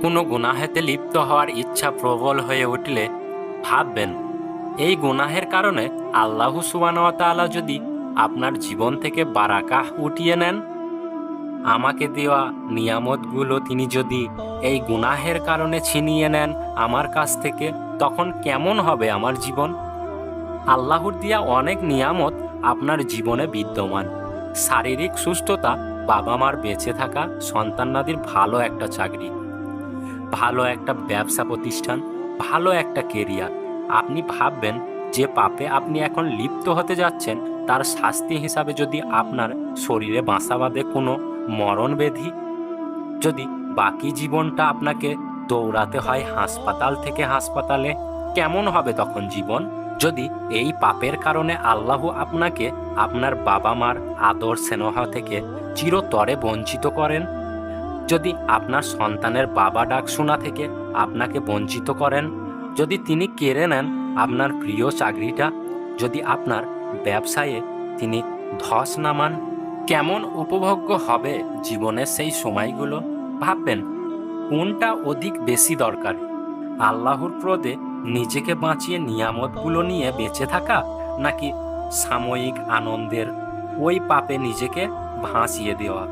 কোনো গুনাহেতে লিপ্ত হওয়ার ইচ্ছা প্রবল হয়ে উঠলে ভাববেন, এই গুনাহের কারণে আল্লাহ সুবহানাহু ওয়া তাআলা যদি আপনার জীবন থেকে বারাকাহ উঠিয়ে নেন, আমাকে দেওয়া নিয়ামতগুলো তিনি যদি এই গুনাহের কারণে ছিনিয়ে নেন আমার কাছ থেকে, তখন কেমন হবে আমার জীবন? আল্লাহর দিয়া অনেক নিয়ামত আপনার জীবনে বিদ্যমান। শারীরিক সুস্থতা, বাবা মার বেঁচে থাকা, সন্তানাদির ভালো একটা চাকরি, ভালো একটা ব্যবসা প্রতিষ্ঠান, ভালো একটা কেরিয়ার। আপনি ভাববেন যে পাপে আপনি এখন লিপ্ত হতে যাচ্ছেন, তার শাস্তি হিসাবে যদি আপনার শরীরে বাসা বাঁধে কোনো মরণ ব্যাধি, যদি বাকি জীবনটা আপনাকে দৌড়াতে হয় হাসপাতাল থেকে হাসপাতালে, কেমন হবে তখন জীবন? যদি এই পাপের কারণে আল্লাহ আপনাকে আপনার বাবা মার আদর স্নেহ থেকে চিরতরে বঞ্চিত করেন, যদি আপনার সন্তানের বাবা ডাক শোনা থেকে আপনাকে বঞ্চিত করেন, যদি তিনি কেড়ে নেন আপনার প্রিয় চাকরিটা, যদি আপনার ব্যবসায়ে তিনি ধস নামান, কেমন উপভোগ্য হবে জীবনের সেই সময়গুলো? ভাববেন কোনটা অধিক বেশি দরকার, আল্লাহর ক্রোধে নিজেকে বাঁচিয়ে নিয়ামতগুলো নিয়ে বেঁচে থাকা, নাকি সাময়িক আনন্দের ওই পাপে নিজেকে ভাসিয়ে দেওয়া?